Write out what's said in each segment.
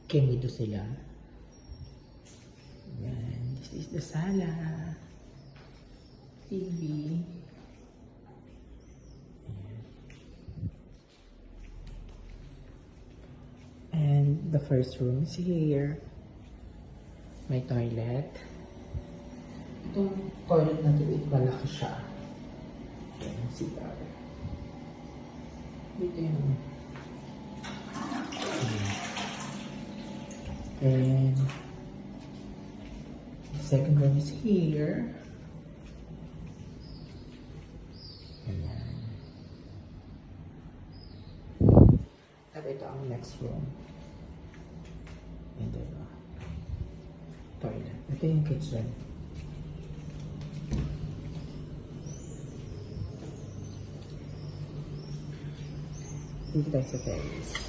Ganito sila. Yan. This is the sala. TV. And the first room is here. May toilet. Itong toilet natin, malaki siya. Ayan, CR. Dito yung... And the second room is here. Ayan. At ito ang next room. Ito yung toilet. Ito yung kitchen. Dito tayo sa terrace.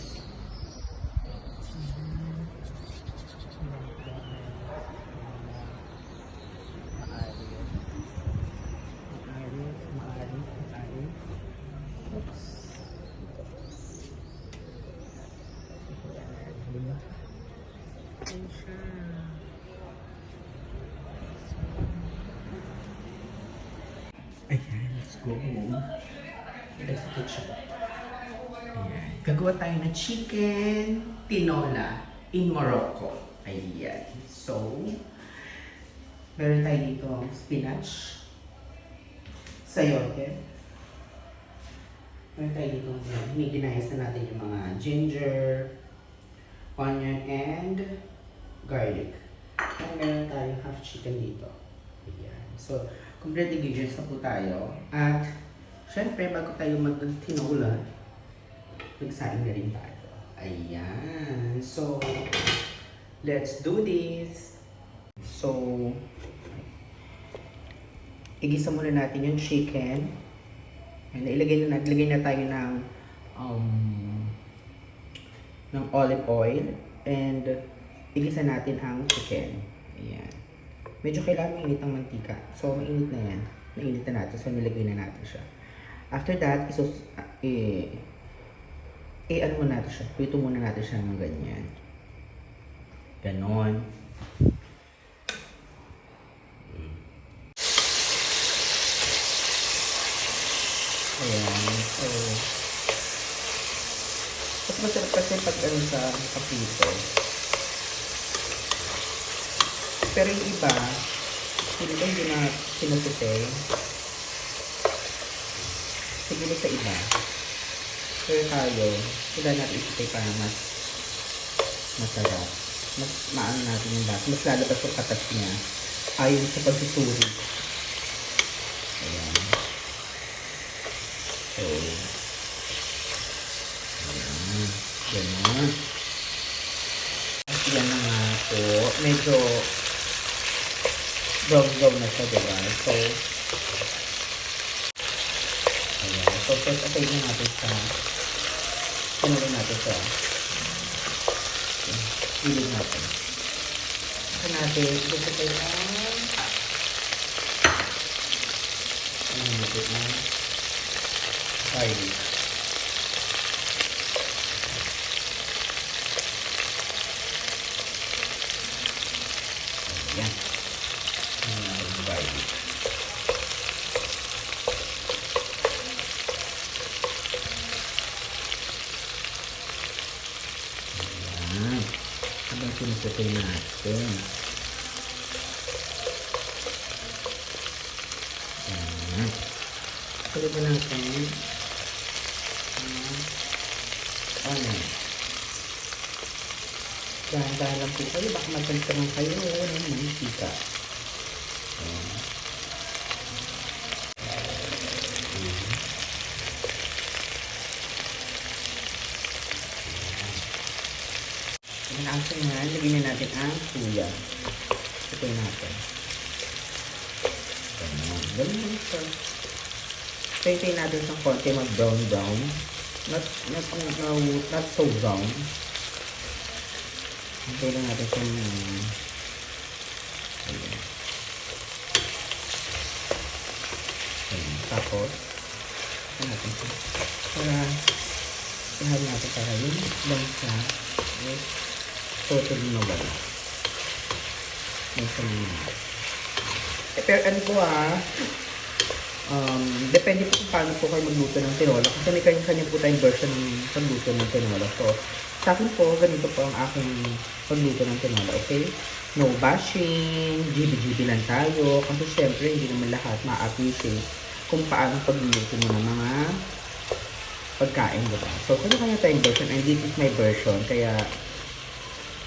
Ayan, let's go. Let's go kitchen. Ayan. Gagawa tayo ng chicken tinola in Morocco. Ayan. So, meron tayo dito spinach, sayote. Meron tayo dito, hiniginayas na natin yung mga ginger, onion, and garlic. At meron tayo half chicken dito. Ayan. So, complete ingredients na po tayo. At, syempre, bago tayo mag-tinola, nagsaing na rin tayo. Ayan. So, let's do this. So, igisa muna natin yung chicken. And ilagay na tayo ng olive oil. And igisa natin ang chicken. Ayan. Medyo kailangan mainit ang mantika. So, mainit na yan. Mainit na natin. So, nilagay na natin siya. After that, ano muna natin siya. Pwito muna natin siya ng ganyan. Ganon. Ayan. So, mas masarap kasi pag ano sa kapito. Pero yung iba, hindi na sinusute. Siguro sa iba. Pero tayo, sila natin isipay para mas masarap. Mas maano natin yung lahat. Mas lalabas yung katas niya. Ayon sa pagsusuri. Ayan. So, ayan. Ganun. At yan na nga po. Medyo brown na siya, diba? So, ayan. So, first aside na natin sa pinulong natin sa piling natin. Saka natin, ito sa tayo na garlic. Ayan. Garlic. Ayan. Habang sinusutay natin. Ayan. Tuloy ba natin? Ayan. Dahan-dahan lang po kayo. Baka magkantarang kayo. Ng mantika. Ayan. After nga, lagyan na natin ang suya. Ito natin. Ganun lang ito. Pwede natin ng konti mag-brown. Not so brown. Pwede lang natin sa ayan. Tapos, ito natin ito. Para, ihal natin para yung langsa. totally nawala. May salina. Pero ano po depende po kung paano po kayo magluto ng tinola. Kasi may kanya-kanya po tayong version ng pagluto ng tinola. So, sa akin po, ganito po ang aking pagluto ng tinola, okay? No bashing, GB-GB lang tayo. Kasi syempre, hindi naman lahat ma-appreciate kung paano pagluluto mo ng mga pagkain, diba? So, kanya-kanya tayong version and this is my version. Kaya,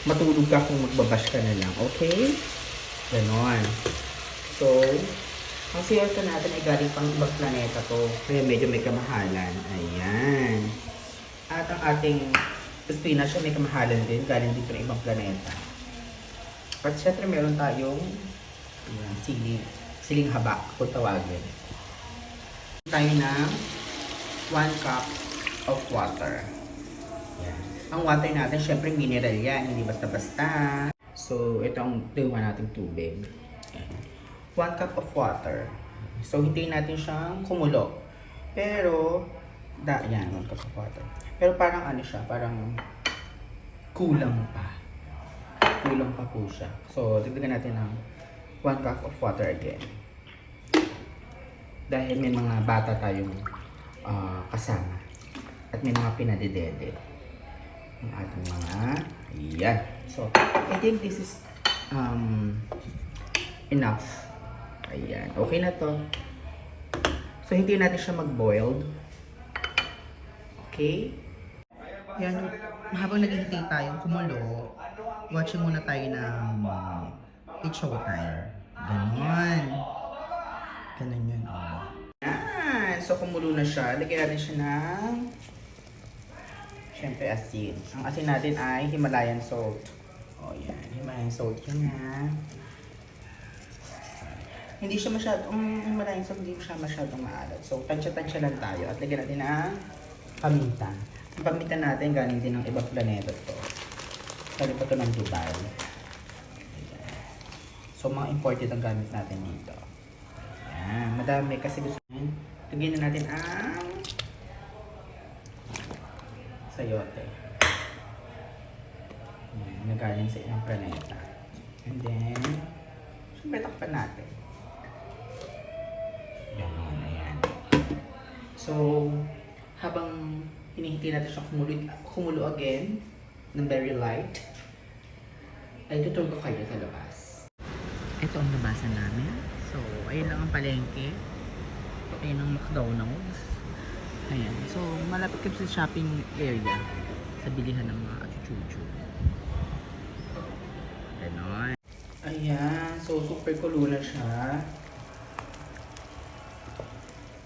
matulog ka kung magbabash ka na lang, okay? Ganon. So, ang siyota natin ay galing pang ibang planeta to. Kaya medyo may kamahalan. Ayan. At ang ating spinach ay may kamahalan din. Galing din pang ibang planeta. At syempre meron tayong ayan, siling haba kung tawagin. Tayo ng 1 cup of water. Ayan. Ang water natin syempre mineral yan. Hindi basta-basta. So, ito ang tiwa nating tubig. 1 cup of water. So, hintayin natin siyang kumulo. Pero, yan, 1 cup of water. Pero parang ano siya, parang kulang pa. Kulang pa po siya. So, dagdagan natin ng 1 cup of water again. Dahil may mga bata tayong kasama. At may mga pinadedede. Ang ating mga, ayan. So, I think this is enough. Ayan. Okay na to. So, hintayin natin siya mag-boiled. Okay? Yan. Habang naghihintay tayong kumulo, watching muna tayo ng It's Showtime. Ganon. Ganon yun. Yan. So, kumulo na siya. Lagyan natin siya ng syempre asin. Ang asin natin ay Himalayan salt. O, yan. Himalayan salt yan ha. Hindi siya masyadong, Himalayan salt, hindi siya masyadong maalat. So, tansya-tansya lang tayo. At lagyan natin ng paminta. Ang paminta natin, galing din ng ibang planeta to. Galing pa to ng Dubai. Ayan. So, mga imported ang gamit natin dito. Ayan. Madami kasi gusto natin. Lagyan na natin ang sayote. Ayan. Nagaling sa ibang planeta. And then, siyempre takpan natin. Ganon, ayan. So, habang hinihintay natin siya kumulo again, ng very light, ay tutulog ko kayo sa labas. Ito ang labasan namin. So, ayun lang ang palengke. Ayun ang McDonald's. Ayan. So, malapit kami sa shopping area. Sa bilihan ng mga chuchu. Ganon. Ayan. So, super kulo na siya.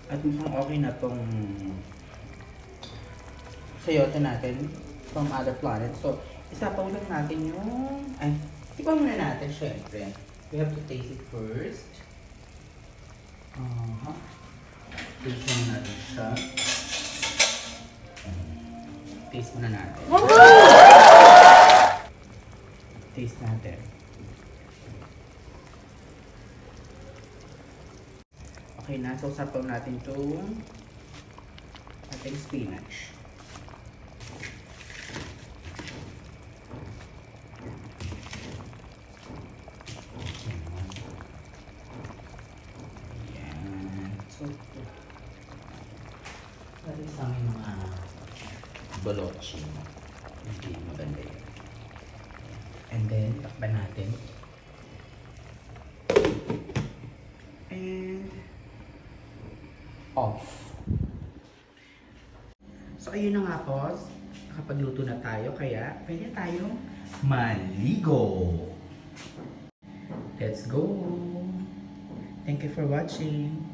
At mukhang okay na tong sayote natin from other planet. So, isapaw lang natin yung... Ay, tikman muna natin syempre. We have to taste it first. Taste muna natin siya. Taste muna natin. Taste natin. Okay na, so sapaw natin itong ating spinach. Ayan. So, natin sa aming mga bolochi. Hindi maganda yun. And then, takpan natin. And off. So, ayun na nga po. Nakapagluto na tayo. Kaya, pwede tayong maligo. Let's go! Thank you for watching.